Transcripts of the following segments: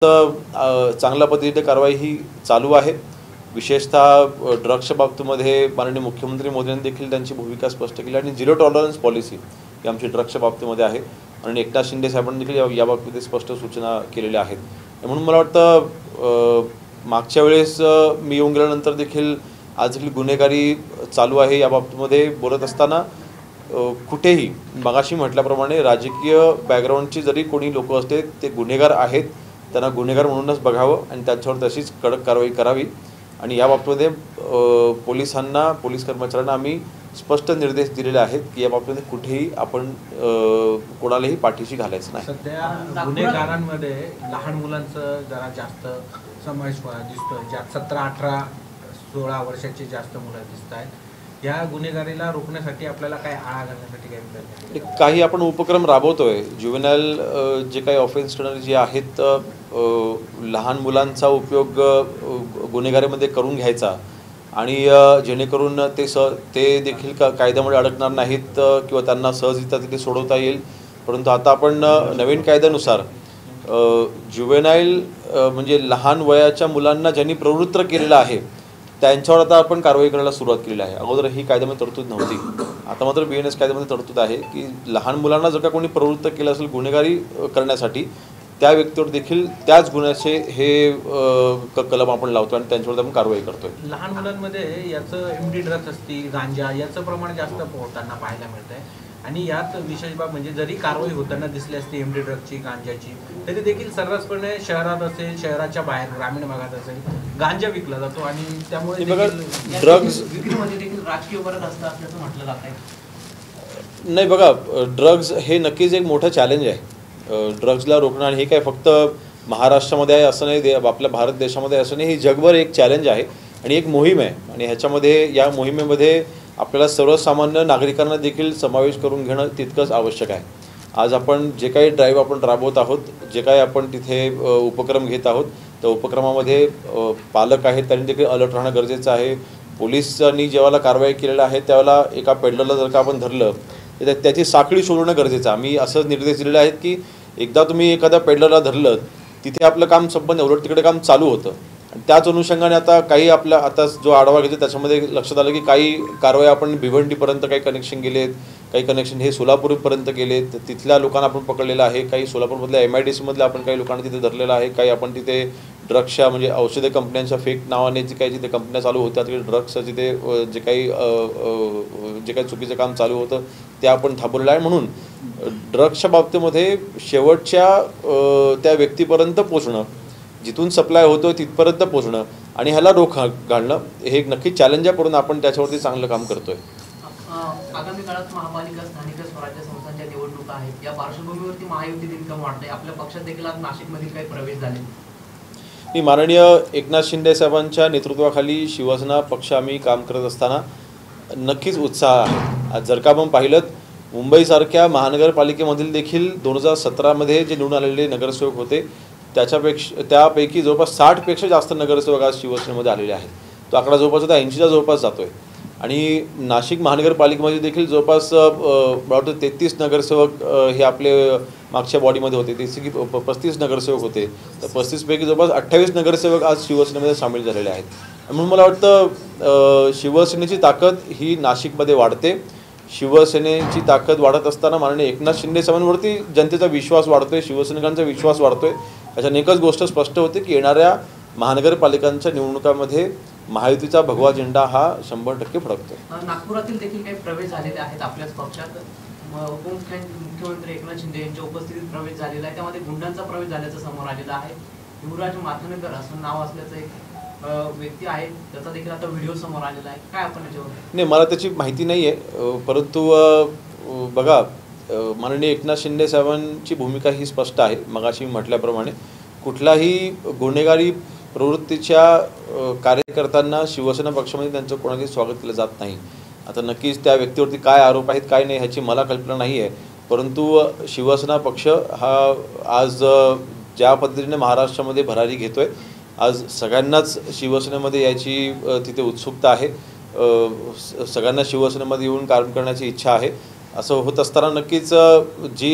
चांगल्या पद्धतीने कारवाई ही चालू आहे। विशेषतः ड्रग्सच्या बाबतीमध्ये माननीय मुख्यमंत्री मोदींनी देखील त्यांची भूमिका स्पष्ट केली आणि झिरो टॉलरन्स पॉलिसी ही आमची ड्रग्सच्या बाबतीमध्ये आहे आणि एकनाथ शिंदे साहेबांनी देखील या बाबतीत स्पष्ट सूचना केलेल्या आहेत। म्हणून मला वाटतं मागच्या वेळेस मी येऊन गेल्यानंतर देखील आज देखील गुन्हेगारी चालू आहे या बाबतीमध्ये बोलत असताना कुठेही मगाशी म्हटल्याप्रमाणे राजकीय बॅकग्राऊंडची जरी कोणी लोक असते ते गुन्हेगार आहेत, त्यांना गुन्हेगार म्हणूनच बघावं आणि त्यांच्यावर तशीच कडक कारवाई करावी। आणि या बाबतीमध्ये पोलिसांना, पोलीस कर्मचाऱ्यांना आम्ही स्पष्ट निर्देश दिलेले आहेत की या बाबतीमध्ये कुठेही आपण कोणालाही पाठीशी घालायचं नाही। सध्या गुन्हेगारांमध्ये लहान मुलांचं जरा जास्त समावेश दिसतोय, ज्यात 17, 18, 16 वर्षाची जास्त मुलं दिसत आहेत। या गुन्हेगारीला रोखण्यासाठी आपल्याला काय आळा घालण्यासाठी काय प्रयत्न काही आपण उपक्रम राबवतोय। जुवेनाइल जे काही ऑफेन्स करणारे जे आहेत लहान मुलांचा उपयोग गुन्हेगारीमध्ये करून घ्यायचा आणि जेणेकरून ते देखील कायद्यामध्ये अडकणार नाहीत किंवा त्यांना सहजरित्या तिथे सोडवता येईल। परंतु आता आपण नवीन कायद्यानुसार जुवेनाइल म्हणजे लहान वयाच्या मुलांना ज्यांनी प्रवृत्त केलेलं आहे त्यांच्यावर आता आपण कारवाई करायला सुरुवात केलेली आहे। अगोदर ही कायद्यामध्ये तरतूद नव्हती, आता मात्र BNS कायद्यामध्ये तरतूद आहे की लहान मुलांना जर का कोणी प्रवृत्त केलं असेल गुन्हेगारी करण्यासाठी त्या व्यक्तीवर देखील त्याच गुन्ह्याचे हे कलम आपण लावतो आणि त्यांच्यावर आपण कारवाई करतोय। लहान मुलांमध्ये याचं MD ड्रग्स असतील, गांजा याचं प्रमाण जास्त होताना पाहायला मिळतंय आणि यात विशेष बाब म्हणजे जरी कारवाई होताना दिसली असते MD ड्रग्सची, गांजाची, तरी देखील सर्रासपणे शहरात असेल, शहराच्या बाहेर ग्रामीण भागात असेल गांजा विकला जातो आणि त्यामुळे ड्रग्स विक्रीमध्ये देखील राजकीय वरद असल्याचं म्हटलं जात आहे। नाही बघा, ड्रग्स हे नक्कीच एक मोठं चॅलेंज आहे। ड्रग्सला रोखणं आणि हे काय फक्त महाराष्ट्रामध्ये आहे असं नाही, आपल्या भारत देशामध्ये असं नाही, ही जगभर एक चॅलेंज आहे आणि एक मोहीम आहे आणि ह्याच्यामध्ये या मोहिमेमध्ये आपल्याला सर्वसामान्य नागरिकांना देखील समावेश करून घेणं तितकंच आवश्यक आहे। आज आपण जे काही ड्राईव्ह आपण राबवत आहोत, जे काही आपण तिथे उपक्रम घेत आहोत त्या उपक्रमामध्ये पालक आहेत त्यांनी देखील अलर्ट राहणं गरजेचं आहे। पोलिसांनी जेव्हा कारवाई केलेलं आहे त्यावेळेला एका पेडलरला जर का आपण धरलं तर त्याची साखळी शोधणं गरजेचं आहे। आम्ही असं निर्देश दिलेले आहेत की एकदा तुम्ही एखाद्या पेडलरला धरलं तिथे आपलं काम संपन्न, उलट तिकडे काम चालू होतं आणि त्याच अनुषंगाने आता काही आपला आता जो आढावा घेतो त्याच्यामध्ये लक्षात आलं की काही कारवाई आपण भिवंडीपर्यंत काही कनेक्शन गेलेत, काही कनेक्शन हे सोलापूरपर्यंत गेलेत, तिथल्या लोकांना आपण पकडलेलं आहे। काही सोलापूरमधल्या MIDC आपण काही लोकांना तिथे धरलेलं आहे। काही आपण तिथे ड्रग्सच्या म्हणजे औषधी कंपन्यांच्या फेक नावाने जे काही जिथे कंपन्या चालू होत्या तिथे ड्रग्सचं जिथे जे काही चुकीचं काम चालू होतं ते आपण थांबवलेलं आहे। म्हणून ड्रग्सच्या बाबतीमध्ये शेवटच्या त्या व्यक्तीपर्यंत पोचणं, जिथून सप्लाय होतो तिथपर्यंत पोचणं आणि ह्याला रोख घालणं हे एक नक्की चॅलेंज आहे, परंतु आपण त्याच्यावरती चांगलं काम करतोय। आगामी काळात महापालिका, स्थानिक स्वराज्य संस्थांच्या निवडणुका आहेत, या पार्श्वभूमीवरती महायुती इन्कम वाढते, आपल्या पक्षात देखील आज नाशिकमधील काही प्रवेश झाले। माननीय एकनाथ शिंदे साहेबांच्या नेतृत्वाखाली शिवसेना पक्ष आम्ही काम करत असताना नक्कीच उत्साह आहे। आज जर का आपण पाहिलं मुंबईसारख्या महानगरपालिकेमधील देखील 2017मध्ये जे निवडून आलेले नगरसेवक होते त्यापैकी जवळपास 60पेक्षा जास्त नगरसेवक आज शिवसेनेमध्ये आलेले आहेत। तो आकडा जवळपास आता 80च्या जवळपास जातोय आणि नाशिक महानगरपालिकेमध्ये देखील जवळपास 33 नगरसेवक हे आपले मागच्या बॉडीमध्ये होते, ते 35 नगरसेवक होते, तर 35पैकी जवळपास 28 नगरसेवक आज शिवसेनेमध्ये सामील झालेले आहेत। म्हणून मला वाटतं शिवसेनेची ताकद ही नाशिकमध्ये वाढते। शिवसेनेची ताकद वाढत असताना माननीय एकनाथ शिंदे साहेबांवरती जनतेचा विश्वास वाढतोय, शिवसैनिकांचा विश्वास वाढतोय। याच्याने एकच गोष्ट स्पष्ट होते की येणाऱ्या महानगरपालिकांच्या निवडणुकांमध्ये महायुतीचा भगवा झेंडा हा 100% फडकतो। नागपुरातील देखील काही प्रवेश झालेले आहेत आपल्याच पक्षात, मुख्यमंत्री एकनाथ शिंदे यांच्या उपस्थितीत प्रवेश झालेला आहे, त्यामध्ये गुंडांचा प्रवेश झाल्याचं समोर आलेलं आहे। युवराज माथानेकर असं नाव असल्याचं एक व्यक्ती आहे, त्याचा देखील आता व्हिडिओ समोर आलेला आहे, काय आपण याच्यावर? नाही, मला त्याची माहिती नाही आहे, परंतु बघा माननीय एकनाथ शिंदे साहेबांची भूमिका ही स्पष्ट आहे। मगाशी म्हटल्याप्रमाणे कुठलाही गुन्हेगारी प्रवृत्तीच्या कार्यकर्त्यांना शिवसेना पक्षामध्ये त्यांचं कोणाचंही स्वागत केलं जात नाही। आता नक्कीच त्या व्यक्तीवरती काय आरोप आहेत काय नाही ह्याची मला कल्पना नाही आहे, परंतु शिवसेना पक्ष हा आज ज्या पद्धतीने महाराष्ट्रामध्ये भरारी घेतोय, आज सगळ्यांनाच शिवसेनेमध्ये यायची तिथे उत्सुकता आहे, सगळ्यांना शिवसेनेमध्ये येऊन काम करण्याची इच्छा आहे। असं होत असताना नक्कीच जी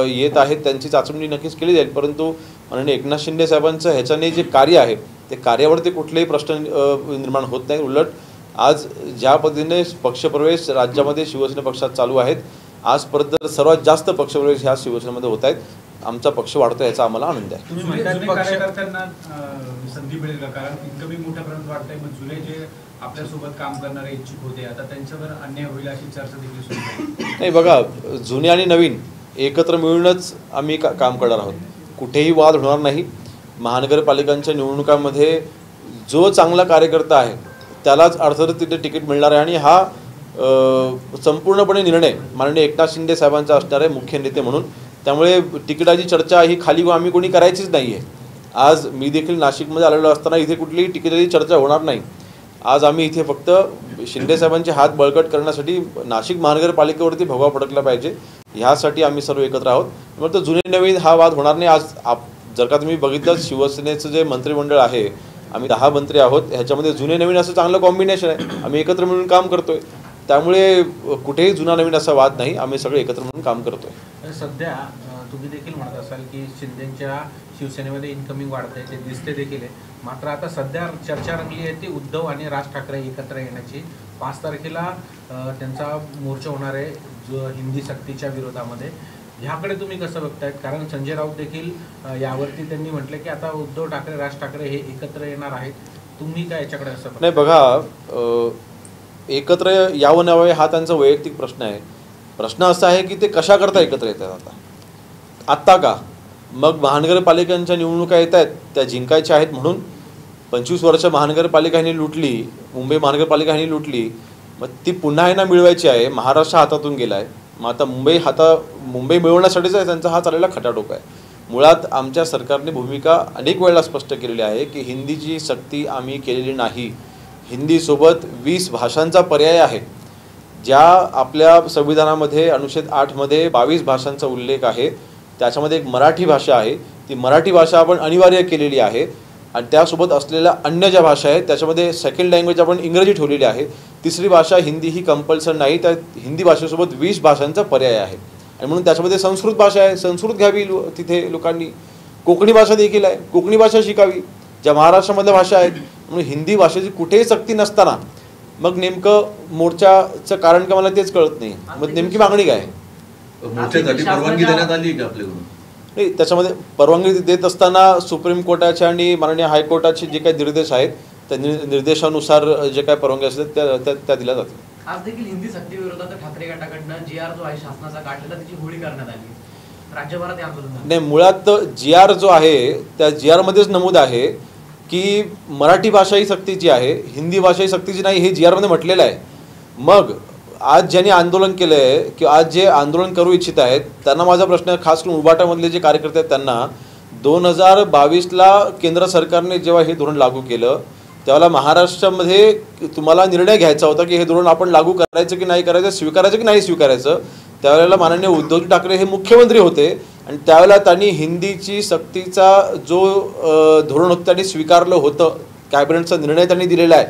येत आहेत त्यांची चाचणी नक्कीच केली जाईल, परंतु माननीय एकनाथ शिंदे साहेबांचं ह्याच्याने जे कार्य आहे ते कार्यावरती कुठलेही प्रश्न निर्माण होत नाही. उलट आज ज्या पद्धतीने पक्षप्रवेश राज्यामध्ये शिवसेना पक्षात चालू आहेत, आजपर्यंत सर्वात जास्त पक्षप्रवेश ह्या शिवसेनेमध्ये होत आहेत. आमचा पक्ष वाढतो याचा आम्हाला आनंद आहे. तुम्ही म्हणतात कार्यकर्त्यांना संधी मिळेल का? कारण इतकं मोठ्या प्रमाणात वाटतंय, मग जुने जे आपल्यासोबत काम करणारे इच्छुक होते आता त्यांच्यावर अन्याय होईल अशी चर्चा देखील सुरू आहे. नाही बघा, जुने आणि नवीन एकत्र मिळूनच आम्ही काम करणार आहोत. कुठेही वाद होणार नाही. महानगरपालिकांच्या निवडणुकांमध्ये जो चांगला कार्यकर्ता आहे त्यालाच अर्थातच तिथे तिकीट मिळणार आहे आणि हा संपूर्णपणे निर्णय माननीय एकनाथ शिंदे साहेबांचा असणार आहे मुख्य नेते म्हणून. त्यामुळे तिकिटाची चर्चा ही खाली आम्ही कोणी करायचीच नाही आहे. आज मी देखील नाशिकमध्ये आलेलो असताना इथे कुठलीही तिकिटाची चर्चा होणार नाही. आज आम्ही इथे फक्त शिंदे साहेबांचे हात बळकट करण्यासाठी नाशिक महानगरपालिकेवरती भगवा फडकला पाहिजे ह्यासाठी आम्ही सर्व एकत्र आहोत. मग तर जुने नवीन हा वाद होणार नाही. आज जर का तुम्ही बघितलं शिवसेनेचं जे मंत्रिमंडळ आहे, आम्ही 10 मंत्री आहोत, ह्याच्यामध्ये जुने नवीन असं चांगलं कॉम्बिनेशन आहे. आम्ही एकत्र मिळून काम करतोय. त्यामुळे कुठेही जुना नवीन असा वाद नाही. आम्ही सगळे एकत्र मिळून काम करतोय. सध्या तुम्ही देखील म्हणत असाल की शिंदेच्या शिवसेनेमध्ये इन्कमिंग वाढतंय, ते दिसते देखील आहे. मात्र आता सध्या चर्चा रंगली आहे ती उद्धव आणि राज ठाकरे एकत्र येण्याची. 5 तारखेला त्यांचा मोर्चा होणार आहे जो हिंदी सक्तीच्या विरोधामध्ये. ह्याकडे तुम्ही कसं बघतायत? कारण संजय राऊत देखील यावरती त्यांनी म्हटलं की आता उद्धव ठाकरे राज ठाकरे हे एकत्र येणार आहेत. तुम्ही काय याच्याकडे असं नाही बघा, एकत्र यावं नव्हे हा त्यांचा वैयक्तिक प्रश्न आहे. प्रश्न असा आहे की ते कशा करता एकत्र येतात. आत्ता का? मग महानगरपालिकांच्या निवडणुका येत आहेत, त्या जिंकायच्या आहेत म्हणून 25 वर्ष महानगरपालिका ह्यांनी लुटली, मुंबई महानगरपालिका ह्यांनी लुटली, मग ती पुन्हा ह्यांना मिळवायची आहे. महाराष्ट्र हातातून गेला आहे, मग आता मुंबई मिळवण्यासाठीच त्यांचा हा चाललेला खटाटोप आहे. मुळात आमच्या सरकारने भूमिका अनेक वेळेला स्पष्ट केलेली आहे की हिंदीची सक्ती आम्ही केलेली नाही. हिंदीसोबत 20 भाषांचा पर्याय आहे. ज्या आपल्या संविधानामध्ये अनुच्छेद 8मध्ये 22 भाषांचा उल्लेख आहे, त्याच्यामध्ये एक मराठी भाषा आहे. ती मराठी भाषा आपण अनिवार्य केलेली आहे आणि त्यासोबत असलेल्या अन्य ज्या भाषा आहेत त्याच्यामध्ये सेकंड लँग्वेज आपण इंग्रजी ठेवलेली आहे. तिसरी भाषा हिंदी ही कंपल्सरी नाही. त्या हिंदी भाषेसोबत 20 भाषांचा पर्याय आहे आणि म्हणून त्याच्यामध्ये संस्कृत भाषा आहे, संस्कृत घ्यावी तिथे लोकांनी. कोकणी भाषा देखील आहे, कोकणी भाषा शिकावी, ज्या महाराष्ट्रामधल्या भाषा आहेत. म्हणून हिंदी भाषेची कुठेही सक्ती नसताना मग नेमकं मोर्चाचं कारण का मला तेच कळत नाही. मग नेमकी मागणी काय? मोर्चासाठी परवानगी देण्यात आली का आपल्याकडून? नाही, त्याच्यामध्ये परवानगी देत असताना सुप्रीम कोर्टाचे आणि माननीय हायकोर्टाचे जे काही निर्देश आहेत त्या निर्देशानुसार जे काही परवानगी असतात त्या दिल्या जातील. आज देखील हिंदी सक्ती विरोधात ठाकरे गटाकडनं GR जो आहे शासनाचा काढलेला त्याची होळी करण्यात आली. राज्यभरात आंदोलन नाही, मुळात GR जो आहे त्या GR मध्येच नमूद आहे की मराठी भाषा ही सक्तीची आहे, हिंदी भाषा ही सक्तीची नाही, हे GR मध्ये म्हटलेलं आहे. मग आज ज्यांनी आंदोलन केलं आहे किंवा आज जे आंदोलन करू इच्छित आहेत त्यांना माझा प्रश्न, खास करून उबाटामधले जे कार्यकर्ते आहेत त्यांना, 2022ला केंद्र सरकारने जेव्हा हे धोरण लागू केलं त्यावेळेला महाराष्ट्रामध्ये तुम्हाला निर्णय घ्यायचा होता की हे धोरण आपण लागू करायचं की नाही करायचं, स्वीकारायचं की नाही स्वीकारायचं. त्यावेळेला माननीय उद्धवजी ठाकरे हे मुख्यमंत्री होते आणि त्यावेळेला त्यांनी हिंदीची सक्तीचा जो धोरण होतं त्यांनी स्वीकारलं होतं. कॅबिनेटचा निर्णय त्यांनी दिलेला आहे.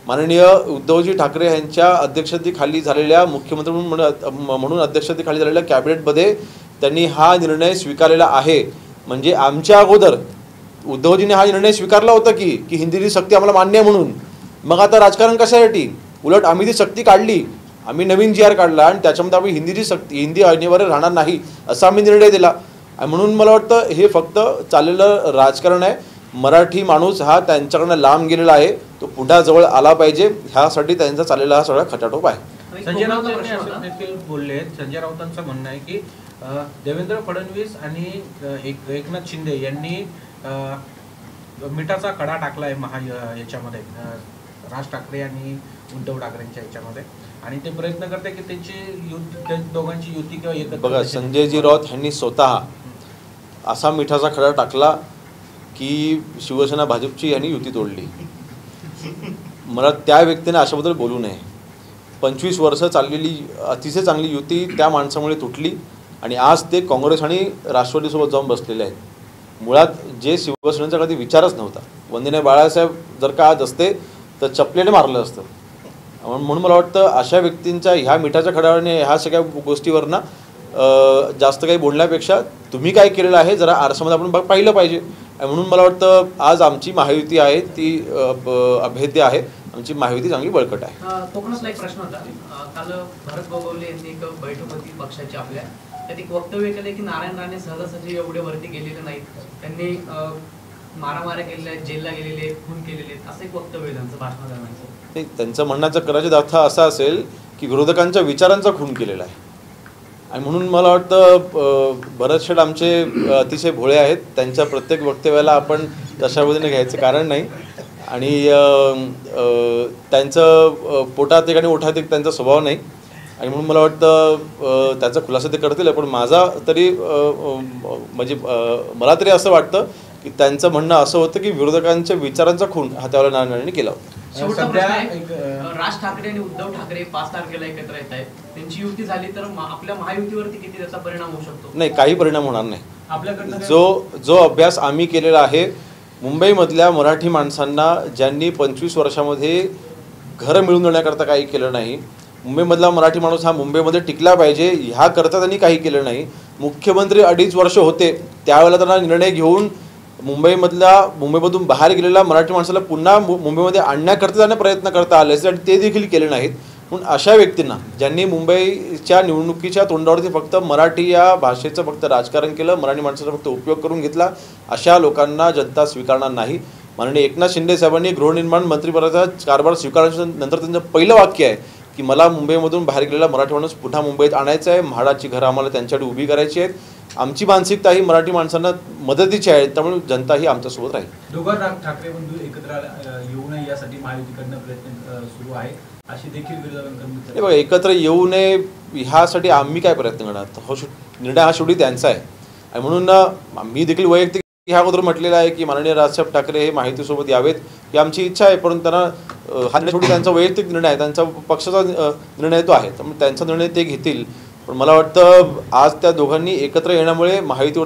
माननीय उद्धवजी ठाकरे यांच्या अध्यक्षतेखाली झालेल्या मुख्यमंत्री म्हणून अध्यक्षतेखाली झालेल्या कॅबिनेटमध्ये त्यांनी हा निर्णय स्वीकारलेला आहे. म्हणजे आमच्या अगोदर उद्धवजीने हा निर्णय स्वीकारला होता की हिंदीची सक्ती आम्हाला मान्य आहे म्हणून. मग आता राजकारण कशासाठी? उलट आम्ही ती सक्ती काढली, आम्ही नवीन GR काढला आणि त्याच्यामध्ये आम्ही हिंदी अनिवार्य राहणार नाही असा आम्ही निर्णय दिला. आणि म्हणून मला वाटतं हे फक्त चाललेलं राजकारण आहे. मराठी माणूस हा त्यांच्याकडनं लांब गेलेला आहे, तो पुन्हा जवळ आला पाहिजे ह्यासाठी त्यांचा चाललेला हा सगळा खटाटोप आहे. संजय राऊत देखील बोलले. संजय राऊतांचं म्हणणं आहे की देवेंद्र फडणवीस आणि एकनाथ शिंदे यांनी मिठाचा खडा टाकला आहे याच्यामध्ये राज ठाकरे आणि उद्धव ठाकरेंच्या याच्यामध्ये आणि ते प्रयत्न करते की त्यांची दोघांची युती किंवा एकत्र. बघा, संजयजी राऊत यांनी स्वतः असा मिठाचा खडा टाकला की शिवसेना भाजपची यांनी युती तोडली. मला त्या व्यक्तीने अशाबद्दल बोलू नये. 25 वर्ष चाललेली अतिशय चांगली युती त्या माणसामुळे तुटली आणि आज ते काँग्रेस आणि राष्ट्रवादीसोबत जाऊन बसलेले आहेत. मुळात जे शिवसेनेचा कधी विचारच नव्हता. वंदनीय बाळासाहेब जर का आज असते तर चपलेने मारलं असतं. म्हणून मला वाटतं अशा व्यक्तींच्या ह्या मिठाच्या खड्याने ह्या सगळ्या गोष्टीवरनं जास्त काही बोलण्यापेक्षा तुम्ही काय केलेलं आहे जरा आरशामध्ये आपण पाहिलं पाहिजे. आणि म्हणून मला वाटतं आज आमची महायुती आहे ती अभेद्य आहे, आमची महायुती चांगली बळकट आहे. कोकणातला एक प्रश्न होता. काल भरत गोगावले यांनी एक बैठक होती पक्षाची आपल्या, त्यात एक वक्तव्य केलं की नारायण राणे सहजासहजी एवढे वरती गेलेले नाहीत, त्यांनी मारामाऱ्या केलेल्या आहेत, जेलला गेलेले आहेत, खून केलेले आहेत, असं एक वक्तव्य त्यांचं भाषण दरम्यानचं. त्यांचं म्हणण्याचा कदाचित अर्थ असा असेल की विरोधकांच्या विचारांचा खून केलेला आहे. आणि म्हणून मला वाटतं भरत शेठ आमचे अतिशय भोळे आहेत, त्यांच्या प्रत्येक वक्तव्याला आपण तशा पद्धतीने घ्यायचं कारण नाही. आणि त्यांचं पोटात एक आणि ओठात एक त्यांचा स्वभाव नाही. आणि म्हणून मला वाटतं त्याचा खुलासा ते करतील. पण माझा तरी म्हणजे मला तरी असं वाटतं की त्यांचं म्हणणं असं होतं की विरोधकांच्या विचारांचा खून हा त्यावेळेला नारायण राणेंनी केला होता. शेवटचा प्रश्न आहे, राज ठाकरे आणि उद्धव ठाकरे 5 तारखेला एकत्र येत आहेत, त्यांची युती झाली तर आपल्या महायुतीवरती किती त्याचा परिणाम होऊ शकतो? नाही, काही परिणाम होणार नाही. आपल्याकडनं जो अभ्यास आम्ही केलेला आहे, मुंबईमधल्या मराठी माणसांना ज्यांनी 25 वर्षामध्ये घरं मिळवून देण्याकरता काही केलं नाही, मुंबईमधला मराठी माणूस हा मुंबईमध्ये टिकला पाहिजे ह्याकरता त्यांनी काही केलं नाही. मुख्यमंत्री 2.5 वर्ष होते, त्यावेळेला त्यांना निर्णय घेऊन मुंबईमधून बाहेर गेलेल्या मराठी माणसाला पुन्हा मुंबईमध्ये आणण्याकरता त्यांना प्रयत्न करता आले आणि ते देखील केले नाहीत. म्हणून अशा व्यक्तींना ज्यांनी मुंबईच्या निवडणुकीच्या तोंडावरती फक्त मराठी या भाषेचं फक्त राजकारण केलं, मराठी माणसाचा फक्त उपयोग करून घेतला, अशा लोकांना जनता स्वीकारणार नाही. माननीय एकनाथ शिंदे साहेबांनी गृहनिर्माण मंत्रिपदाचा कारभार स्वीकारल्यानंतर त्यांचं पहिलं वाक्य आहे की मला मुंबईमधून बाहेर गेलेला मराठी माणूस पुन्हा मुंबईत आणायचं आहे, म्हाडाची घरं आम्हाला त्यांच्याकडे उभी करायची आहेत. आमची मानसिकता ही मराठी माणसांना मदतीची आहे, त्यामुळे जनता ही आमच्यासोबत राहील. दोघं ठाकरे बंधू एकत्र येऊ नये यासाठी महायुती करणं प्रयत्न सुरू आहे अशी देखील विरोधकांकडून. बघा, एकत्र येऊ नये ह्यासाठी आम्ही काय प्रयत्न करणार, निर्णय हा शेवटी त्यांचा आहे. आणि म्हणून मी देखील वैयक्तिक ह्या अगोदर म्हटलेलं आहे की माननीय राजसाहेब ठाकरे हे महायुतीसोबत यावेत ही आमची इच्छा आहे. परंतु त्यांना हा निर्णय शेवटी त्यांचा वैयक्तिक निर्णय आहे, त्यांचा पक्षाचा निर्णय तो आहे, त्यामुळे त्यांचा निर्णय ते घेतील. पण मला वाटतं आज त्या दोघांनी एकत्र येण्यामुळे महायुतीवर